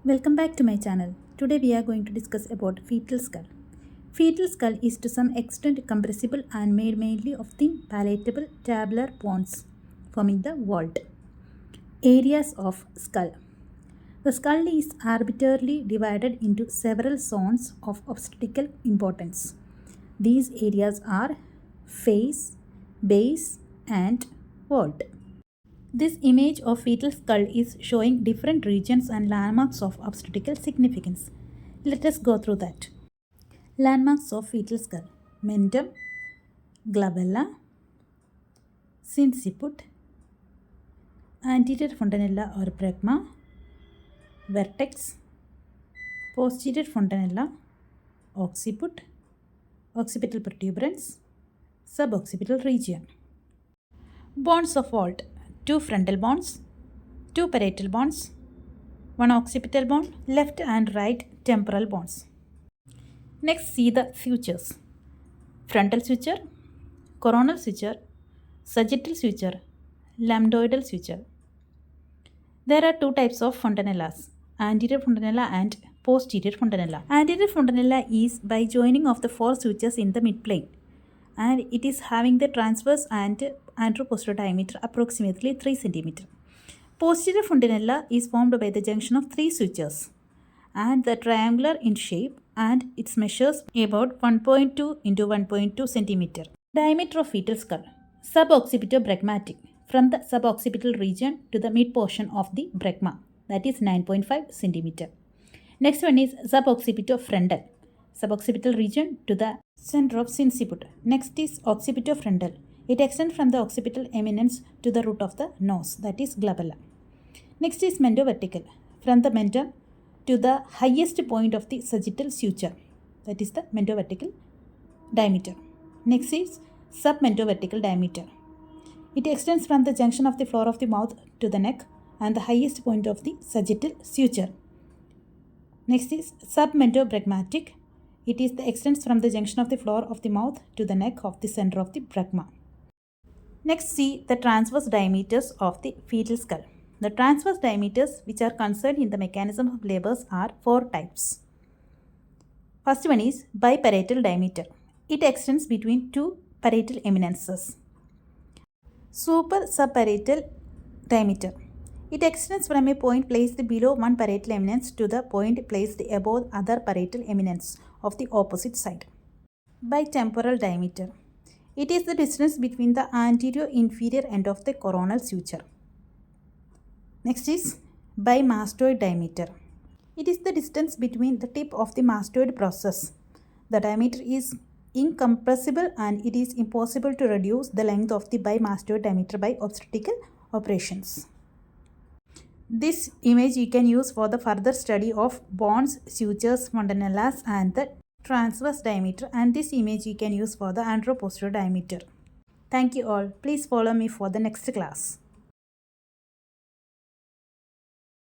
Welcome back to my channel. Today we are going to discuss about fetal skull. Fetal skull is to some extent compressible and made mainly of thin palatable tabular bones forming the vault. Areas of skull. The skull is arbitrarily divided into several zones of obstetrical importance. These areas are face, base and vault. This image of fetal skull is showing different regions and landmarks of obstetrical significance. Let us go through that. Landmarks of fetal skull: mentum, glabella, sinciput, anterior fontanella or bregma, vertex, posterior fontanella, occiput, occipital protuberance, suboccipital region. Bones of vault: 2 frontal bones, 2 parietal bones, 1 occipital bone, left and right temporal bones. Next, see the sutures: frontal suture, coronal suture, sagittal suture, lambdoidal suture. There are 2 types of fontanellas: anterior fontanella and posterior fontanella. Anterior fontanella is by joining of the 4 sutures in the midplane, and it is having the transverse and anteroposterior diameter approximately 3 cm. Posterior fontanella is formed by the junction of 3 sutures and the triangular in shape, and it measures about 1.2 into 1.2 cm. Diameter of fetal skull: suboccipitobregmatic, from the suboccipital region to the mid portion of the bregma, that is 9.5 cm. Next one is suboccipitofrontal, suboccipital region to the center of sinciput. Next is occipitofrontal. It extends from the occipital eminence to the root of the nose, that is glabella. Next is mentovertical, from the mentum to the highest point of the sagittal suture, that is the mentovertical diameter. Next is submentovertical diameter. It extends from the junction of the floor of the mouth to the neck and the highest point of the sagittal suture. Next is submentobregmatic. It extends from the junction of the floor of the mouth to the neck of the center of the bregma. Next, see the transverse diameters of the fetal skull. The transverse diameters which are concerned in the mechanism of labors are 4 types. First one is biparietal diameter. It extends between 2 parietal eminences. Super subparietal diameter. It extends from a point placed below one parietal eminence to the point placed above other parietal eminence of the opposite side. Bitemporal diameter. It is the distance between the anterior inferior end of the coronal suture. Next is bimastoid diameter. It is the distance between the tip of the mastoid process. The diameter is incompressible and it is impossible to reduce the length of the bimastoid diameter by obstetrical operations. This image you can use for the further study of bones, sutures, fontanellas and the transverse diameter, and this image you can use for the anteroposterior diameter. Thank you all. Please follow me for the next class.